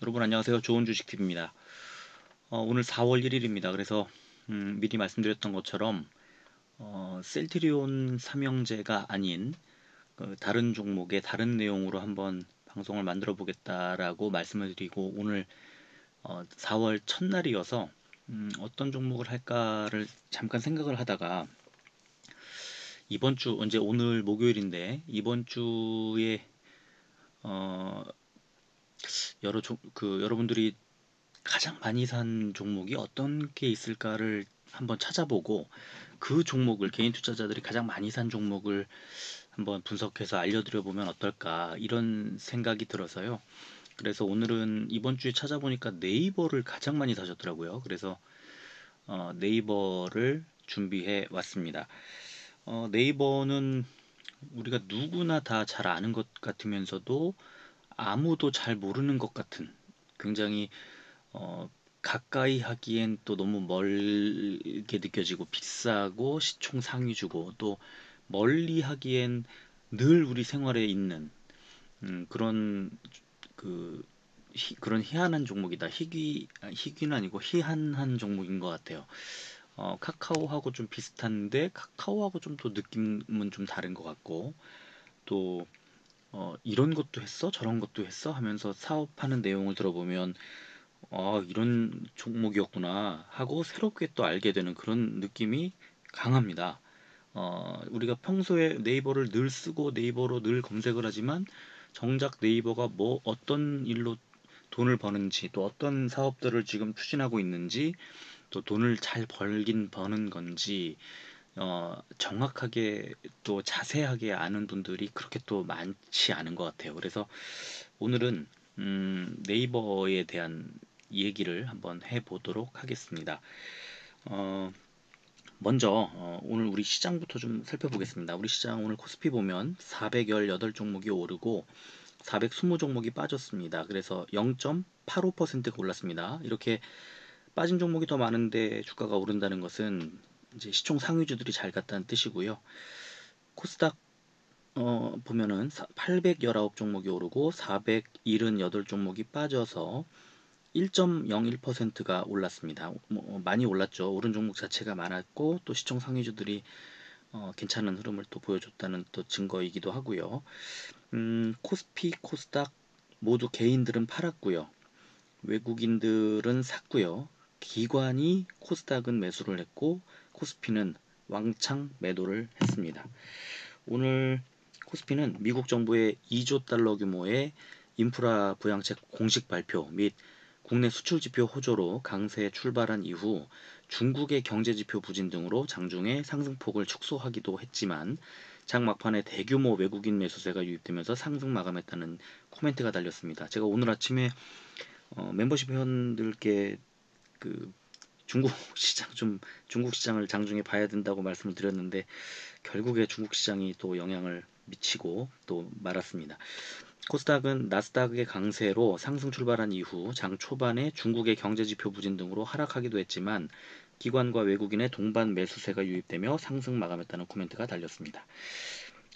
여러분 안녕하세요. 좋은 주식TV입니다. 오늘 4월 1일입니다. 그래서 미리 말씀드렸던 것처럼 셀트리온 삼형제가 아닌 다른 종목의 다른 내용으로 한번 방송을 만들어 보겠다라고 말씀을 드리고 오늘 4월 첫날이어서 어떤 종목을 할까를 잠깐 생각을 하다가 이번 주 언제 오늘 목요일인데 이번 주에 어, 여러분들이 가장 많이 산 종목이 어떤 게 있을까를 한번 찾아보고 그 종목을 개인 투자자들이 가장 많이 산 종목을 한번 분석해서 알려드려 보면 어떨까 이런 생각이 들어서요. 그래서 오늘은 이번 주에 찾아보니까 네이버를 가장 많이 사셨더라고요. 그래서 네이버를 준비해 왔습니다. 네이버는 우리가 누구나 다 잘 아는 것 같으면서도 아무도 잘 모르는 것 같은 굉장히 어, 가까이 하기엔 또 너무 멀게 느껴지고 비싸고 시총 상위주고 또 멀리 하기엔 늘 우리 생활에 있는 그런 그 그런 희한한 종목이다. 희귀는 아니고 희한한 종목인 것 같아요. 카카오하고 좀 비슷한데 카카오하고 좀 또 느낌은 좀 다른 것 같고 또 이런 것도 했어? 저런 것도 했어? 하면서 사업하는 내용을 들어보면 이런 종목이었구나 하고 새롭게 또 알게 되는 그런 느낌이 강합니다. 우리가 평소에 네이버를 늘 쓰고 네이버로 늘 검색을 하지만 정작 네이버가 뭐 어떤 일로 돈을 버는지 또 어떤 사업들을 지금 추진하고 있는지 또 돈을 잘 벌긴 버는 건지 정확하게 또 자세하게 아는 분들이 그렇게 또 많지 않은 것 같아요. 그래서 오늘은 네이버에 대한 얘기를 한번 해보도록 하겠습니다. 어, 먼저 오늘 우리 시장부터 좀 살펴보겠습니다. 우리 시장 오늘 코스피 보면 418종목이 오르고 420종목이 빠졌습니다. 그래서 0.85%가 올랐습니다. 이렇게 빠진 종목이 더 많은데 주가가 오른다는 것은 이제 시총 상위주들이 잘 갔다는 뜻이고요. 코스닥 보면은 819종목이 오르고 478종목이 빠져서 1.01%가 올랐습니다. 많이 올랐죠. 오른 종목 자체가 많았고 또 시총 상위주들이 괜찮은 흐름을 또 보여줬다는 또 증거이기도 하고요. 코스피, 코스닥 모두 개인들은 팔았고요. 외국인들은 샀고요. 기관이 코스닥은 매수를 했고 코스피는 왕창 매도를 했습니다. 오늘 코스피는 미국 정부의 2조 달러 규모의 인프라 부양책 공식 발표 및 국내 수출 지표 호조로 강세에 출발한 이후 중국의 경제 지표 부진 등으로 장중에 상승폭을 축소하기도 했지만 장 막판에 대규모 외국인 매수세가 유입되면서 상승 마감했다는 코멘트가 달렸습니다. 제가 오늘 아침에 멤버십 회원들께 그 중국 시장을 장중에 봐야 된다고 말씀을 드렸는데 결국에 중국 시장이 또 영향을 미치고 또 말았습니다. 코스닥은 나스닥의 강세로 상승 출발한 이후 장 초반에 중국의 경제 지표 부진 등으로 하락하기도 했지만 기관과 외국인의 동반 매수세가 유입되며 상승 마감했다는 코멘트가 달렸습니다.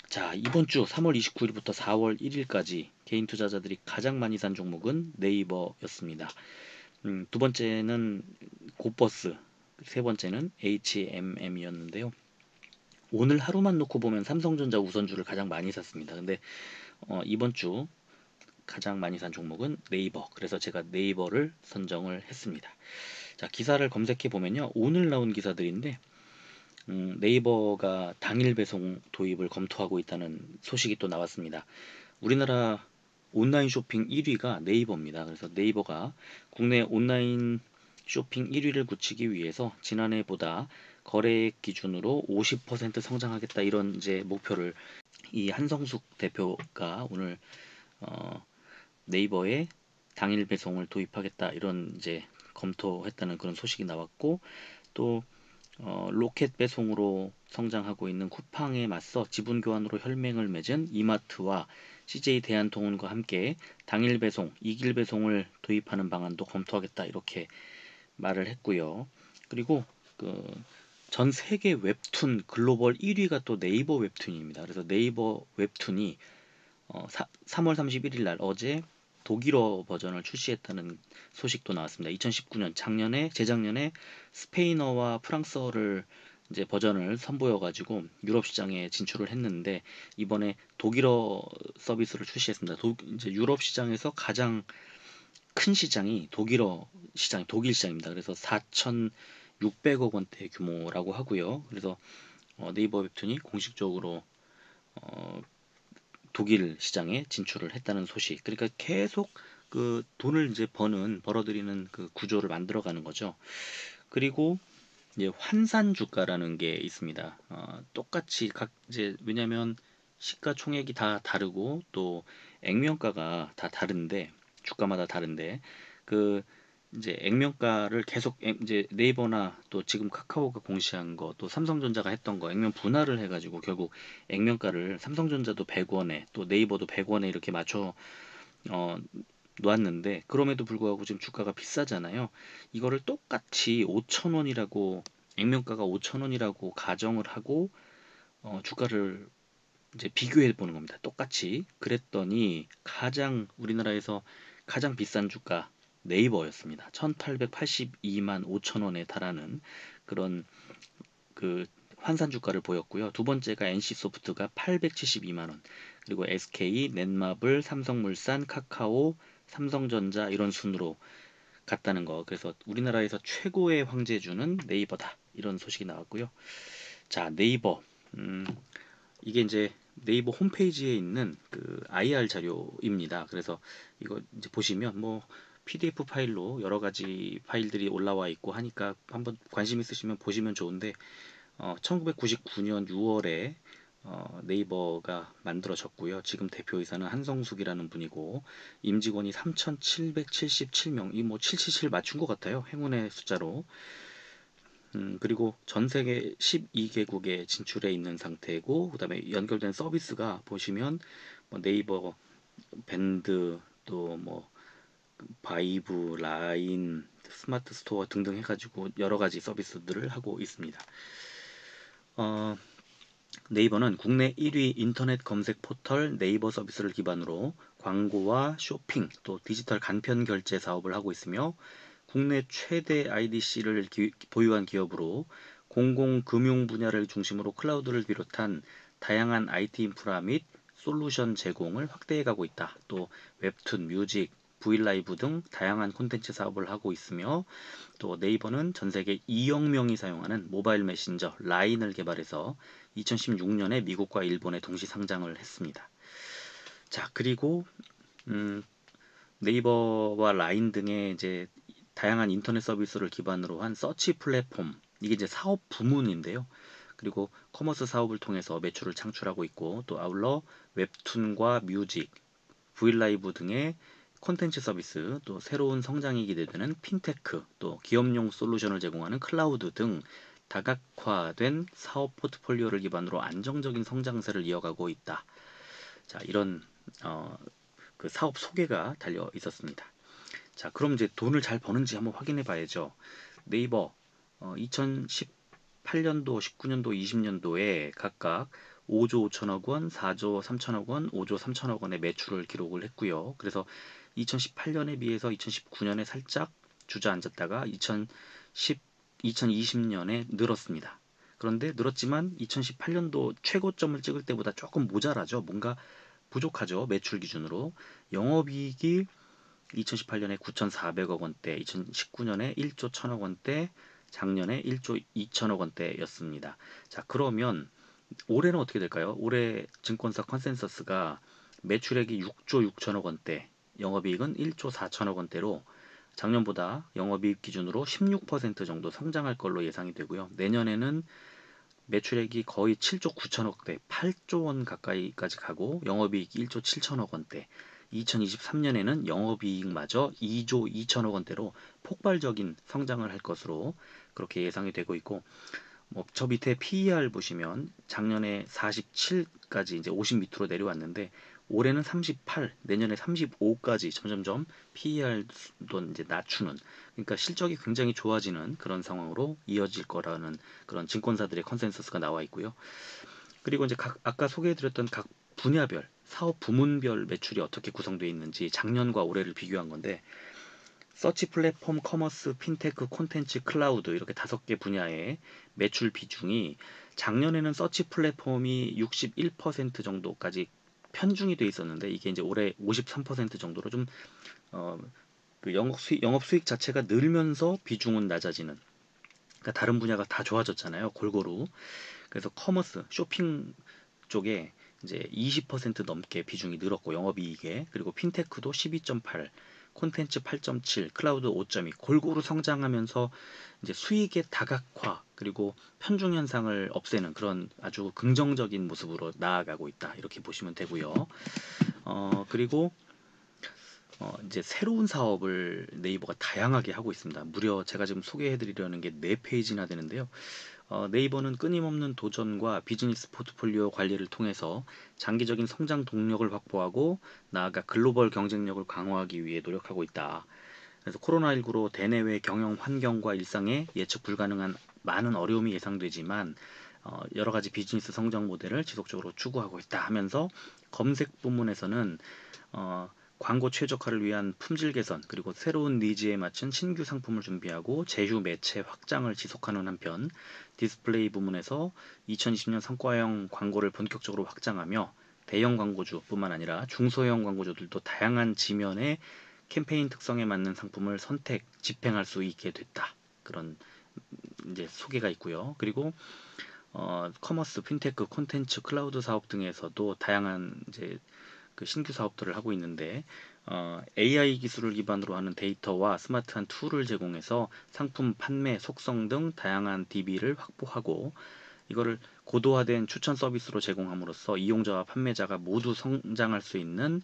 자, 이번 주 3월 29일부터 4월 1일까지 개인 투자자들이 가장 많이 산 종목은 네이버였습니다. 두 번째는 고버스, 세 번째는 HMM이었는데요. 오늘 하루만 놓고 보면 삼성전자 우선주를 가장 많이 샀습니다. 근데 이번 주 가장 많이 산 종목은 네이버. 그래서 제가 네이버를 선정을 했습니다. 자, 기사를 검색해 보면요. 오늘 나온 기사들인데 네이버가 당일 배송 도입을 검토하고 있다는 소식이 또 나왔습니다. 우리나라 온라인 쇼핑 1위가 네이버입니다. 그래서 네이버가 국내 온라인 쇼핑 1위를 굳히기 위해서 지난해보다 거래액 기준으로 50% 성장하겠다 이런 이제 목표를 이 한성숙 대표가 오늘 어, 네이버에 당일 배송을 도입하겠다 이런 이제 검토했다는 그런 소식이 나왔고 또 로켓 배송으로 성장하고 있는 쿠팡에 맞서 지분 교환으로 혈맹을 맺은 이마트와 CJ 대한통운과 함께 당일 배송, 이길 배송을 도입하는 방안도 검토하겠다 이렇게 말을 했고요. 그리고 전 세계 웹툰 글로벌 1위가 또 네이버 웹툰입니다. 그래서 네이버 웹툰이 3월 31일 날 어제 독일어 버전을 출시했다는 소식도 나왔습니다. 2019년 재작년에 스페인어와 프랑스어를 이제 버전을 선보여가지고 유럽 시장에 진출을 했는데 이번에 독일어 서비스를 출시했습니다. 이제 유럽 시장에서 가장 큰 시장이 독일 시장입니다. 그래서 4,600억 원대 규모라고 하고요. 그래서 네이버 웹툰이 공식적으로 어, 독일 시장에 진출을 했다는 소식. 그러니까 계속 그 돈을 이제 벌어들이는 그 구조를 만들어가는 거죠. 그리고 이제 환산 주가라는 게 있습니다. 똑같이 이제 왜냐면 시가총액이 다 다르고 또 액면가가 다 다른데 주가마다 다른데 그 이제 액면가를 계속 이제 네이버나 또 지금 카카오가 공시한 거 또 삼성전자가 했던 거 액면 분할을 해가지고 결국 액면가를 삼성전자도 100원에 또 네이버도 100원에 이렇게 맞춰 어, 놓았는데 그럼에도 불구하고 지금 주가가 비싸잖아요. 이거를 똑같이 5,000원이라고 액면가가 5,000원이라고 가정을 하고 주가를 이제 비교해 보는 겁니다. 똑같이. 그랬더니 우리나라에서 가장 비싼 주가 네이버였습니다. 1,882만 5천 원에 달하는 그런 그 환산 주가를 보였고요. 두 번째가 NC소프트가 872만 원, 그리고 SK, 넷마블, 삼성물산, 카카오, 삼성전자 이런 순으로 갔다는 거. 그래서 우리나라에서 최고의 황제주는 네이버다. 이런 소식이 나왔고요. 자, 네이버. 음, 이게 이제 네이버 홈페이지에 있는 그 IR 자료입니다. 그래서 이거 이제 보시면 뭐 PDF 파일로 여러 가지 파일들이 올라와 있고 하니까 한번 관심 있으시면 보시면 좋은데 1999년 6월에 네이버가 만들어졌고요. 지금 대표이사는 한성숙이라는 분이고 임직원이 3,777명. 이 뭐 777 맞춘 것 같아요. 행운의 숫자로. 그리고 전 세계 12개국에 진출해 있는 상태고 그다음에 연결된 서비스가 보시면 뭐 네이버 밴드 또 뭐 바이브, 라인, 스마트 스토어 등등 해가지고 여러 가지 서비스들을 하고 있습니다. 어, 네이버는 국내 1위 인터넷 검색 포털 네이버 서비스를 기반으로 광고와 쇼핑 또 디지털 간편 결제 사업을 하고 있으며 국내 최대 IDC를 보유한 기업으로 공공금융 분야를 중심으로 클라우드를 비롯한 다양한 IT 인프라 및 솔루션 제공을 확대해가고 있다. 또 웹툰, 뮤직, 브이라이브 등 다양한 콘텐츠 사업을 하고 있으며 또 네이버는 전 세계 2억 명이 사용하는 모바일 메신저 라인을 개발해서 2016년에 미국과 일본에 동시 상장을 했습니다. 자, 그리고 음, 네이버와 라인 등의 이제 다양한 인터넷 서비스를 기반으로 한 서치 플랫폼 이게 이제 사업 부문인데요. 그리고 커머스 사업을 통해서 매출을 창출하고 있고 또 아울러 웹툰과 뮤직, 브이라이브 등의 콘텐츠 서비스, 또 새로운 성장이 기대되는 핀테크, 또 기업용 솔루션을 제공하는 클라우드 등 다각화된 사업 포트폴리오를 기반으로 안정적인 성장세를 이어가고 있다. 자, 이런 어, 그 사업 소개가 달려 있었습니다. 자, 그럼 이제 돈을 잘 버는지 한번 확인해 봐야죠. 네이버 2018년도, 19년도, 20년도에 각각 5조 5천억 원, 4조 3천억 원, 5조 3천억 원의 매출을 기록을 했고요. 그래서 2018년에 비해서 2019년에 살짝 주저앉았다가 2020년에 늘었습니다. 그런데 늘었지만 2018년도 최고점을 찍을 때보다 조금 모자라죠. 뭔가 부족하죠. 매출 기준으로. 영업이익이 2018년에 9,400억 원대, 2019년에 1조 1천억 원대, 작년에 1조 2천억 원대였습니다. 자, 그러면 올해는 어떻게 될까요? 올해 증권사 컨센서스가 매출액이 6조 6천억 원대, 영업이익은 1조 4천억 원대로 작년보다 영업이익 기준으로 16% 정도 성장할 걸로 예상이 되고요. 내년에는 매출액이 거의 7조 9천억대, 8조 원 가까이까지 가고 영업이익 1조 7천억 원대, 2023년에는 영업이익마저 2조 2천억 원대로 폭발적인 성장을 할 것으로 그렇게 예상이 되고 있고, 뭐 저 밑에 PER 보시면 작년에 47까지 이제 50 밑으로 내려왔는데 올해는 38, 내년에 35까지 점점점 PER도 이제 낮추는, 그러니까 실적이 굉장히 좋아지는 그런 상황으로 이어질 거라는 그런 증권사들의 컨센서스가 나와 있고요. 그리고 이제 아까 소개해드렸던 각 분야별 사업 부문별 매출이 어떻게 구성되어 있는지 작년과 올해를 비교한 건데, 서치 플랫폼, 커머스, 핀테크, 콘텐츠, 클라우드 이렇게 5개 분야의 매출 비중이 작년에는 서치 플랫폼이 61% 정도까지 편중이 돼 있었는데, 이게 이제 올해 53% 정도로 좀 영업 수익 자체가 늘면서 비중은 낮아지는, 그러니까 다른 분야가 다 좋아졌잖아요, 골고루. 그래서 커머스, 쇼핑 쪽에 이제 20% 넘게 비중이 늘었고, 영업이익에. 그리고 핀테크도 12.8, 콘텐츠 8.7, 클라우드 5.2 골고루 성장하면서 이제 수익의 다각화 그리고 편중 현상을 없애는 그런 아주 긍정적인 모습으로 나아가고 있다, 이렇게 보시면 되고요. 그리고 이제 새로운 사업을 네이버가 다양하게 하고 있습니다. 무려 제가 지금 소개해드리려는 게 4페이지나 되는데요. 네이버는 끊임없는 도전과 비즈니스 포트폴리오 관리를 통해서 장기적인 성장 동력을 확보하고 나아가 글로벌 경쟁력을 강화하기 위해 노력하고 있다. 그래서 코로나19로 대내외 경영 환경과 일상에 예측 불가능한 많은 어려움이 예상되지만 여러 가지 비즈니스 성장 모델을 지속적으로 추구하고 있다 하면서, 검색 부문에서는 어, 광고 최적화를 위한 품질 개선 그리고 새로운 니즈에 맞춘 신규 상품을 준비하고 제휴 매체 확장을 지속하는 한편, 디스플레이 부문에서 2020년 성과형 광고를 본격적으로 확장하며 대형 광고주뿐만 아니라 중소형 광고주들도 다양한 지면의 캠페인 특성에 맞는 상품을 선택, 집행할 수 있게 됐다. 그런 이제 소개가 있고요. 그리고 커머스, 핀테크, 콘텐츠, 클라우드 사업 등에서도 다양한 이제 그 신규 사업들을 하고 있는데, AI 기술을 기반으로 하는 데이터와 스마트한 툴을 제공해서 상품 판매, 속성 등 다양한 DB를 확보하고, 이거를 고도화된 추천 서비스로 제공함으로써 이용자와 판매자가 모두 성장할 수 있는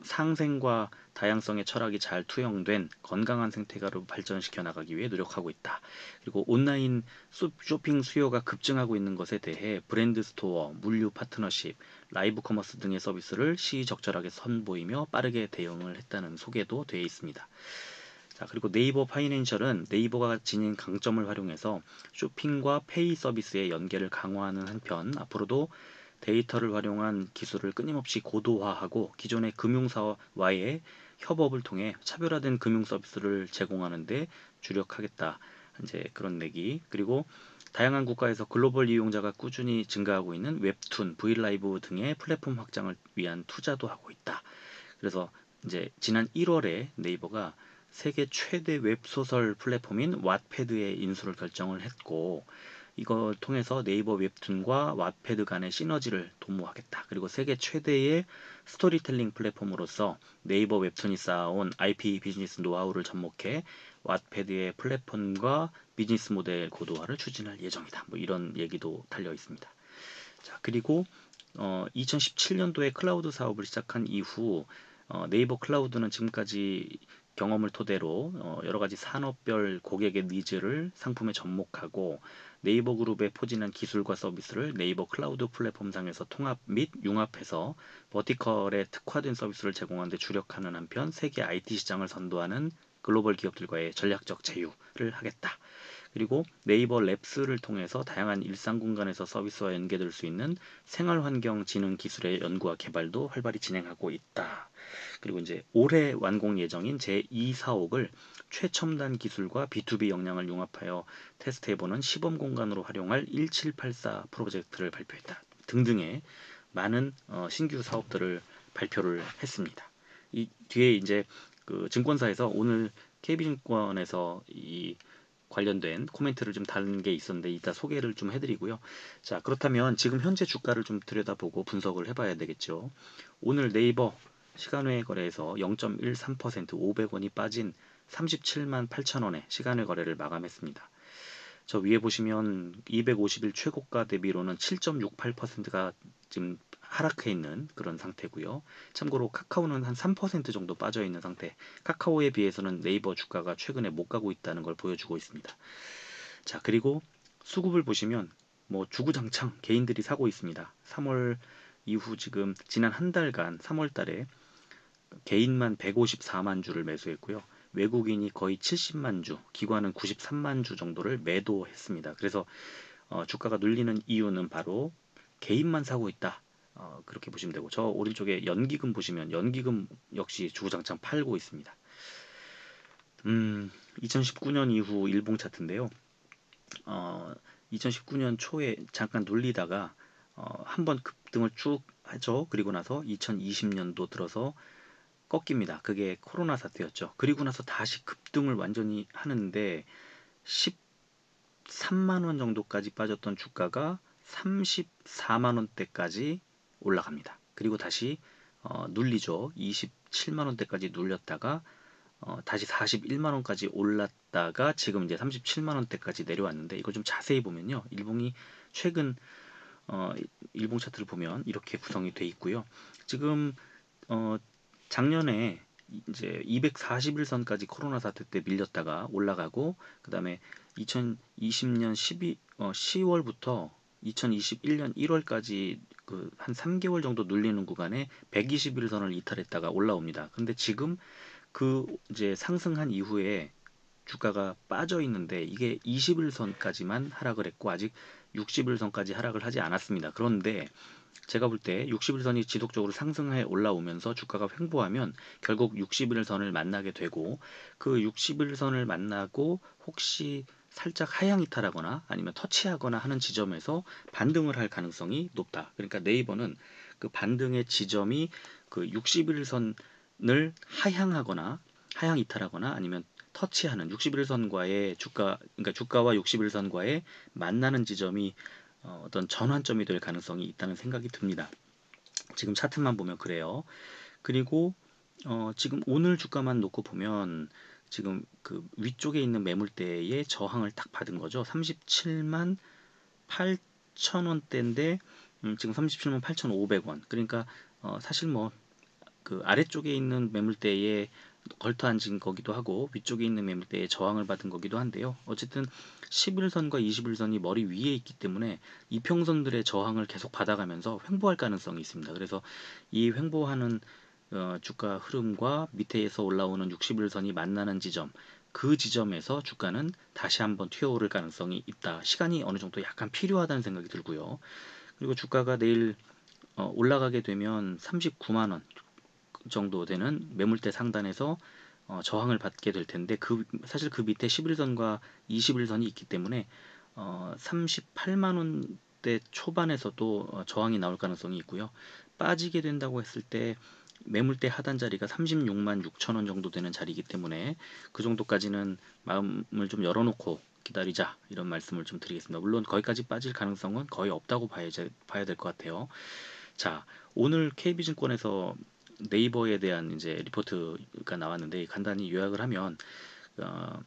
상생과 다양성의 철학이 잘 투영된 건강한 생태계로 발전시켜 나가기 위해 노력하고 있다. 그리고 온라인 쇼핑 수요가 급증하고 있는 것에 대해 브랜드 스토어, 물류 파트너십, 라이브 커머스 등의 서비스를 시의적절하게 선보이며 빠르게 대응을 했다는 소개도 되어 있습니다. 자, 그리고 네이버 파이낸셜은 네이버가 지닌 강점을 활용해서 쇼핑과 페이 서비스의 연계를 강화하는 한편, 앞으로도 데이터를 활용한 기술을 끊임없이 고도화하고 기존의 금융사와의 협업을 통해 차별화된 금융 서비스를 제공하는 데 주력하겠다. 이제 그런 내기. 그리고 다양한 국가에서 글로벌 이용자가 꾸준히 증가하고 있는 웹툰, 브이라이브 등의 플랫폼 확장을 위한 투자도 하고 있다. 그래서 이제 지난 1월에 네이버가 세계 최대 웹소설 플랫폼인 왓패드의 인수를 결정을 했고, 이걸 통해서 네이버 웹툰과 왓패드 간의 시너지를 도모하겠다. 그리고 세계 최대의 스토리텔링 플랫폼으로서 네이버 웹툰이 쌓아온 IP 비즈니스 노하우를 접목해 왓패드의 플랫폼과 비즈니스 모델 고도화를 추진할 예정이다. 뭐 이런 얘기도 달려 있습니다. 자, 그리고 2017년도에 클라우드 사업을 시작한 이후 네이버 클라우드는 지금까지 경험을 토대로 여러 가지 산업별 고객의 니즈를 상품에 접목하고 네이버 그룹에 포진한 기술과 서비스를 네이버 클라우드 플랫폼상에서 통합 및 융합해서 버티컬에 특화된 서비스를 제공하는 데 주력하는 한편, 세계 IT 시장을 선도하는 글로벌 기업들과의 전략적 제휴를 하겠다. 그리고 네이버 랩스를 통해서 다양한 일상 공간에서 서비스와 연계될 수 있는 생활환경 지능 기술의 연구와 개발도 활발히 진행하고 있다. 그리고 이제 올해 완공 예정인 제2사옥을 최첨단 기술과 B2B 역량을 융합하여 테스트해보는 시범 공간으로 활용할 1784 프로젝트를 발표했다. 등등의 많은 신규 사업들을 발표를 했습니다. 이 뒤에 이제 그 증권사에서 오늘 KB증권에서 이 관련된 코멘트를 좀 다른 게 있었는데 이따 소개를 좀 해드리고요. 자, 그렇다면 지금 현재 주가를 좀 들여다보고 분석을 해봐야 되겠죠. 오늘 네이버 시간외 거래에서 0.13% 500원이 빠진 37만 8천 원의 시간외 거래를 마감했습니다. 저 위에 보시면 250일 최고가 대비로는 7.68%가 지금 하락해 있는 그런 상태고요. 참고로 카카오는 한 3% 정도 빠져 있는 상태. 카카오에 비해서는 네이버 주가가 최근에 못 가고 있다는 걸 보여주고 있습니다. 자, 그리고 수급을 보시면 뭐 주구장창 개인들이 사고 있습니다. 3월 이후 지금 지난 한 달간 3월 달에 개인만 154만 주를 매수했고요. 외국인이 거의 70만 주, 기관은 93만 주 정도를 매도했습니다. 그래서 주가가 눌리는 이유는 바로 개인만 사고 있다. 그렇게 보시면 되고, 저 오른쪽에 연기금 보시면 연기금 역시 주구장창 팔고 있습니다. 2019년 이후 일봉 차트인데요. 어, 2019년 초에 잠깐 눌리다가 한번 급등을 쭉 하죠. 그리고 나서 2020년도 들어서 꺾입니다. 그게 코로나 사태였죠. 그리고 나서 다시 급등을 완전히 하는데 13만 원 정도까지 빠졌던 주가가 34만 원대까지 올라갑니다. 그리고 다시 눌리죠. 27만 원대까지 눌렸다가 다시 41만 원까지 올랐다가 지금 이제 37만 원대까지 내려왔는데, 이거 좀 자세히 보면요. 일봉이 최근 어, 일봉 차트를 보면 이렇게 구성이 돼 있고요. 지금 어, 작년에 이제 241선까지 코로나 사태 때 밀렸다가 올라가고, 그다음에 2020년 10월부터 2021년 1월까지 그 한 3개월 정도 눌리는 구간에 121선을 이탈했다가 올라옵니다. 근데 지금 그 이제 상승한 이후에 주가가 빠져 있는데, 이게 21선까지만 하락을 했고 아직 61선까지 하락을 하지 않았습니다. 그런데 제가 볼 때 61선이 지속적으로 상승해 올라오면서 주가가 횡보하면 결국 61선을 만나게 되고, 그 61선을 만나고 혹시 살짝 하향 이탈하거나 아니면 터치하거나 하는 지점에서 반등을 할 가능성이 높다. 그러니까 네이버는 그 반등의 지점이 그 61선을 하향하거나 하향 이탈하거나 아니면 터치하는 61선과의 주가, 그러니까 주가와 61선과의 만나는 지점이 어떤 전환점이 될 가능성이 있다는 생각이 듭니다. 지금 차트만 보면 그래요. 그리고 지금 오늘 주가만 놓고 보면 지금 그 위쪽에 있는 매물대의 저항을 딱 받은 거죠. 37만 8천 원대인데 지금 37만 8,500원. 그러니까 사실 뭐 그 아래쪽에 있는 매물대에 걸터 앉은 거기도 하고 위쪽에 있는 매물대에 저항을 받은 거기도 한데요. 어쨌든 11선과 21선이 머리 위에 있기 때문에 이평선들의 저항을 계속 받아가면서 횡보할 가능성이 있습니다. 그래서 이 횡보하는 주가 흐름과 밑에서 올라오는 61선이 만나는 지점, 그 지점에서 주가는 다시 한번 튀어오를 가능성이 있다. 시간이 어느 정도 약간 필요하다는 생각이 들고요. 그리고 주가가 내일 올라가게 되면 39만 원 정도 되는 매물대 상단에서 저항을 받게 될 텐데, 사실 그 밑에 11선과 21선이 있기 때문에 38만 원대 초반에서도 저항이 나올 가능성이 있고요. 빠지게 된다고 했을 때 매물대 하단 자리가 36만 6천 원 정도 되는 자리이기 때문에 그 정도까지는 마음을 좀 열어놓고 기다리자, 이런 말씀을 좀 드리겠습니다. 물론 거기까지 빠질 가능성은 거의 없다고 봐야 될 것 같아요. 자, 오늘 KB증권에서 네이버에 대한 이제 리포트가 나왔는데, 간단히 요약을 하면 어,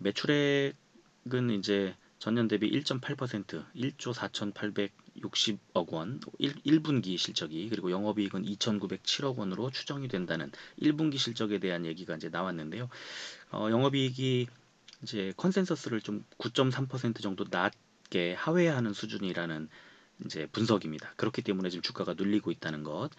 매출액은 이제 전년 대비 1.8%, 1조 4,860억 원, 1분기 실적이, 그리고 영업이익은 2,907억 원으로 추정이 된다는 1분기 실적에 대한 얘기가 이제 나왔는데요. 영업이익이 이제 컨센서스를 좀 9.3% 정도 낮게 하회하는 수준이라는 이제 분석입니다. 그렇기 때문에 지금 주가가 눌리고 있다는 것.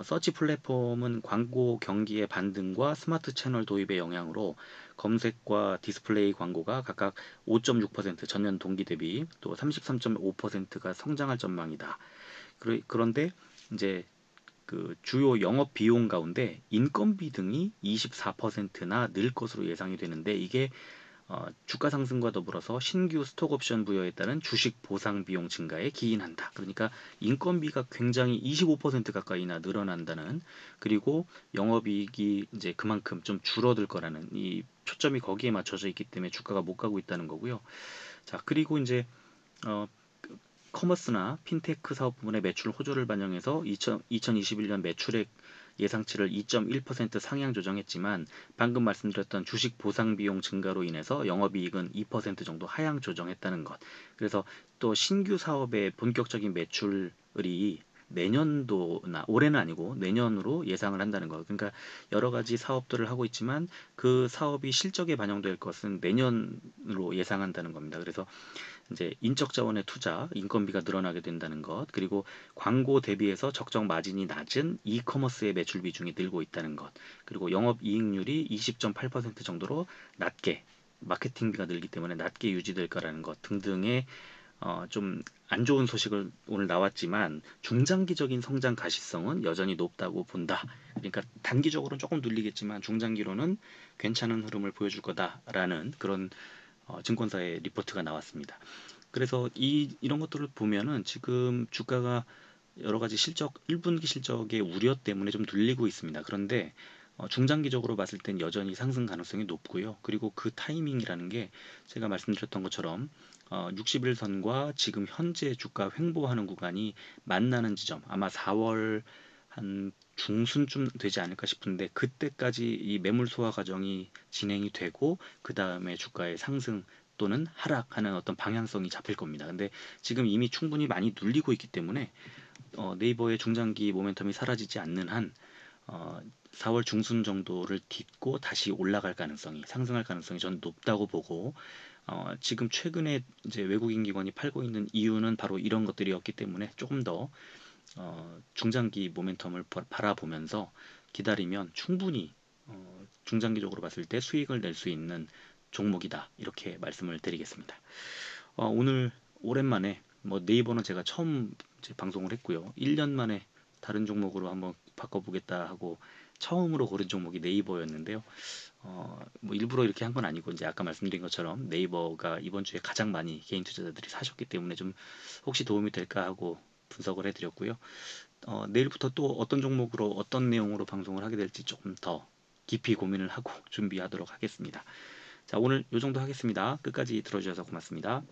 서치 플랫폼은 광고 경기의 반등과 스마트 채널 도입의 영향으로 검색과 디스플레이 광고가 각각 5.6% 전년 동기 대비 또 33.5%가 성장할 전망이다. 그런데 이제 그 주요 영업 비용 가운데 인건비 등이 24%나 늘 것으로 예상이 되는데, 이게 주가 상승과 더불어서 신규 스톡옵션 부여에 따른 주식 보상 비용 증가에 기인한다. 그러니까 인건비가 굉장히 25% 가까이나 늘어난다는, 그리고 영업이익이 이제 그만큼 좀 줄어들 거라는 이 초점이 거기에 맞춰져 있기 때문에 주가가 못 가고 있다는 거고요. 자, 그리고 이제 어, 커머스나 핀테크 사업 부문의 매출 호조를 반영해서 2021년 매출액 예상치를 2.1% 상향 조정했지만, 방금 말씀드렸던 주식 보상 비용 증가로 인해서 영업이익은 2% 정도 하향 조정했다는 것. 그래서 또 신규 사업의 본격적인 매출이 내년도나, 올해는 아니고 내년으로 예상을 한다는 것. 그러니까 여러 가지 사업들을 하고 있지만 그 사업이 실적에 반영될 것은 내년으로 예상한다는 겁니다. 그래서 이제 인적 자원의 투자, 인건비가 늘어나게 된다는 것, 그리고 광고 대비해서 적정 마진이 낮은 이커머스의 매출 비중이 늘고 있다는 것, 그리고 영업 이익률이 20.8% 정도로 낮게, 마케팅비가 늘기 때문에 낮게 유지될 거라는 것 등등의 좀 안 좋은 소식을 오늘 나왔지만 중장기적인 성장 가시성은 여전히 높다고 본다. 그러니까 단기적으로는 조금 눌리겠지만 중장기로는 괜찮은 흐름을 보여줄 거다라는 그런 증권사의 리포트가 나왔습니다. 그래서 이런 것들을 보면은 지금 주가가 여러 가지 실적, 1분기 실적의 우려 때문에 좀 눌리고 있습니다. 그런데 중장기적으로 봤을 땐 여전히 상승 가능성이 높고요. 그리고 그 타이밍이라는 게 제가 말씀드렸던 것처럼 60일선과 지금 현재 주가 횡보하는 구간이 만나는 지점, 아마 4월 한 중순쯤 되지 않을까 싶은데 그때까지 이 매물 소화 과정이 진행이 되고 그 다음에 주가의 상승 또는 하락하는 어떤 방향성이 잡힐 겁니다. 근데 지금 이미 충분히 많이 눌리고 있기 때문에 네이버의 중장기 모멘텀이 사라지지 않는 한 4월 중순 정도를 딛고 다시 올라갈 가능성이 상승할 가능성이 전 높다고 보고 지금 최근에 이제 외국인 기관이 팔고 있는 이유는 바로 이런 것들이었기 때문에 조금 더 중장기 모멘텀을 바라보면서 기다리면 충분히 중장기적으로 봤을 때 수익을 낼 수 있는 종목이다 이렇게 말씀을 드리겠습니다. 오늘 오랜만에 뭐 네이버는 제가 처음 이제 방송을 했고요. 1년 만에 다른 종목으로 한번 바꿔보겠다 하고 처음으로 고른 종목이 네이버였는데요. 뭐 일부러 이렇게 한 건 아니고 이제 아까 말씀드린 것처럼 네이버가 이번 주에 가장 많이 개인 투자자들이 사셨기 때문에 좀 혹시 도움이 될까 하고 분석을 해드렸고요. 내일부터 또 어떤 종목으로 어떤 내용으로 방송을 하게 될지 조금 더 깊이 고민을 하고 준비하도록 하겠습니다. 자, 오늘 이 정도 하겠습니다. 끝까지 들어주셔서 고맙습니다.